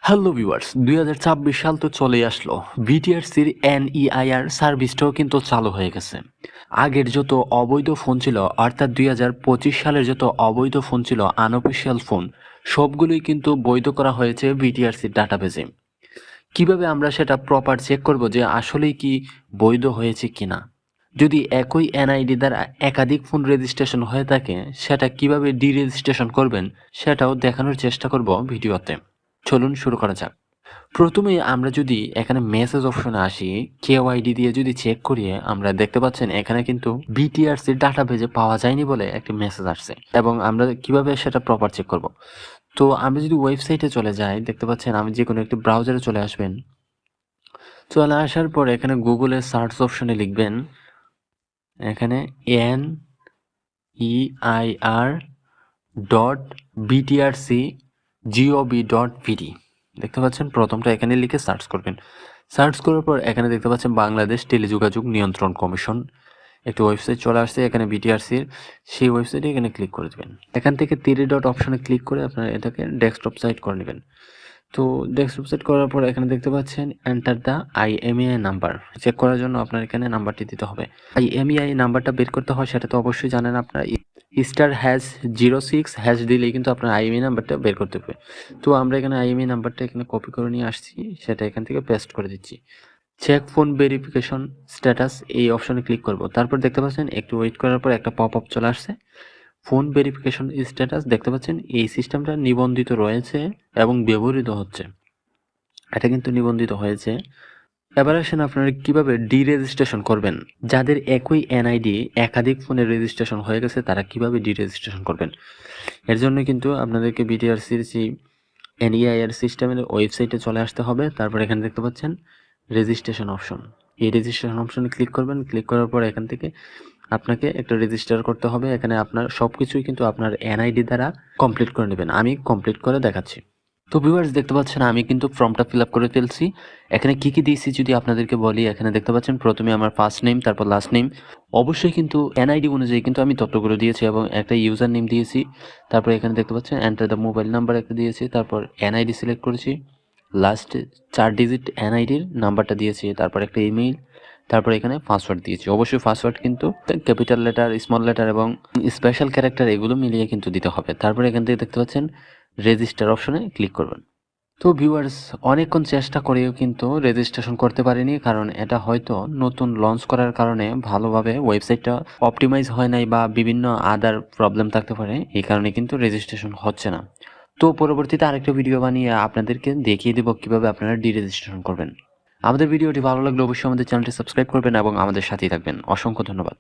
Hello viewers, 2026 সাল তো চলেই আসলো। বিটিআরসির এনইআইআর সার্ভিসটাও কিন্তু চালু হয়ে গেছে। আগের যত অবৈধ ফোন ছিল, অর্থাৎ 2025 সালের যত অবৈধ ফোন ছিল, আনঅফিসিয়াল ফোন, সবগুলোই কিন্তু বৈধ করা হয়েছে বিটিআরসির ডাটাবেজে। কিভাবে আমরা সেটা প্রপার চেক করব যে আসলেই কি বৈধ হয়েছে কিনা? যদি একই এনআইডি দ্বারা একাধিক ফোন রেজিস্ট্রেশন হয়ে থাকে, সেটা কিভাবে ডিরেজিস্ট্রেশন করবেন সেটাও দেখানোর চেষ্টা করব ভিডিওতে। চলুন শুরু করা যাক। প্রথমেই আমরা যদি এখানে মেসেজ অপশনে আসি, কেওআইডি দিয়ে যদি চেক করি, আমরা দেখতে পাচ্ছেন এখানে কিন্তু বিটিআরসি ডাটাবেজে পাওয়া যায়নি বলে একটি মেসেজ আসছে, এবং আমরা কিভাবে সেটা প্রপার চেক করব। তো আমরা যদি ওয়েবসাইটে চলে যাই, দেখতে পাচ্ছেন আমি যে কোনো একটি ব্রাউজারে চলে আসবেন। চলে আসার পর এখানে গুগলের সার্চ অপশনে লিখবেন এখানে NEIR.BTRC.gov.vd। দেখতে পাচ্ছেন প্রথমটা এখানে লিখে সার্চ করবেন। সার্চ করার পর এখানে দেখতে পাচ্ছেন বাংলাদেশ টেলিযোগাযোগ নিয়ন্ত্রণ কমিশন একটি ওয়েবসাইট চলে আসছে, এখানে বিটিআরসির সেই ওয়েবসাইটে এখানে ক্লিক করে দেবেন। এখান থেকে 3 ডট অপশনে ক্লিক করে আপনারা এটাকে ডেস্কটপ সাইট করে নেবেন। তো ডেস্কটপ সেট করার পর এখানে দেখতে পাচ্ছেন enter the IMEI number. Check করার জন্য আপনার এখানে নাম্বারটি দিতে হবে। আইএমইআই নাম্বারটা বের করতে হয় সেটা তো অবশ্যই জানেন আপনারা। *#06# দিলেই কিন্তু আপনার আইএমইআই নাম্বারটা বের করতে হবে। তো আমরা এখানে আইএমইআই নাম্বারটা এখানে কপি করে নিয়ে আসছি, সেটা এখান থেকে পেস্ট করে দিচ্ছি। চেক ফোন ভেরিফিকেশন স্ট্যাটাস এই অপশনে ক্লিক করব। তারপর দেখতে পাচ্ছেন একটু ওয়েট করার পর একটা পপ আপ চলে আসছে। ফোন ভেরিফিকেশন স্ট্যাটাস দেখতে পাচ্ছেন এই সিস্টেমটা নিবন্ধিত রয়েছে এবং ব্যবহৃত হচ্ছে। এটা কিন্তু নিবন্ধিত হয়েছে। এবার আসেন আপনারা কিভাবে ডিরেজিস্ট্রেশন করবেন। যাদের একই এনআইডি একাধিক ফোনে রেজিস্ট্রেশন হয়ে গেছে তারা কিভাবে ডিরেজিস্ট্রেশন করবেন। এর জন্য কিন্তু আপনাদেরকে বিটিআরসির সেই এনইআইআর সিস্টেমের ওয়েবসাইটে চলে আসতে হবে। তারপর এখানে দেখতে পাচ্ছেন রেজিস্ট্রেশন অপশন, এই রেজিস্ট্রেশন অপশনে ক্লিক করবেন। ক্লিক করার পর এখান থেকে আপনাকে একটা রেজিস্টার করতে হবে। এখানে আপনার সবকিছুই কিন্তু আপনার এনআইডি দ্বারা কমপ্লিট করে নেবেন। আমি কমপ্লিট করে দেখাচ্ছি। তো ভিউয়ার্স দেখতে পাচ্ছেন আমি কিন্তু ফর্মটা ফিল আপ করে ফেলছি। এখানে কি কি দিয়েছি যদি আপনাদেরকে বলি, এখানে দেখতে পাচ্ছেন প্রথমে আমার ফার্স্ট নেম, তারপর লাস্ট নেম। অবশ্যই কিন্তু এনআইডি অনুযায়ী কিন্তু আমি তথ্যগুলো দিয়েছি এবং একটা ইউজার নেম দিয়েছি। তারপর এখানে দেখতে পাচ্ছেন এন্টার দ্য মোবাইল নাম্বার একটা দিয়েছি, তারপর এনআইডি সিলেক্ট করেছি, লাস্ট 4 ডিজিট এনআইডির নাম্বারটা দিয়েছি, তারপর একটা ইমেইল, তারপর এখানে পাসওয়ার্ড দিয়েছি। অবশ্যই পাসওয়ার্ড কিন্তু ক্যাপিটাল লেটার, স্মল লেটার এবং স্পেশাল ক্যারেক্টার এগুলো মিলিয়ে কিন্তু দিতে হবে। তারপর এখান থেকে দেখতে পাচ্ছেন রেজিস্টার অপশনে ক্লিক করবেন। তো ভিউয়ার্স অনেকক্ষণ চেষ্টা করেও কিন্তু রেজিস্ট্রেশন করতে পারিনি, কারণ এটা হয়তো নতুন লঞ্চ করার কারণে ভালোভাবে ওয়েবসাইটটা অপটিমাইজ হয় নাই বা বিভিন্ন আদার প্রবলেম থাকতে পারে, এই কারণে কিন্তু রেজিস্ট্রেশন হচ্ছে না। তো পরবর্তীতে আরেকটা ভিডিও বানিয়ে আপনাদেরকে দেখিয়ে দেবো কিভাবে আপনারা ডিরেজিস্ট্রেশন করবেন। আমাদের ভিডিওটি ভালো লাগলে অবশ্যই আমাদের চ্যানেলটি সাবস্ক্রাইব করবেন এবং আমাদের সাথেই থাকবেন। অসংখ্য ধন্যবাদ।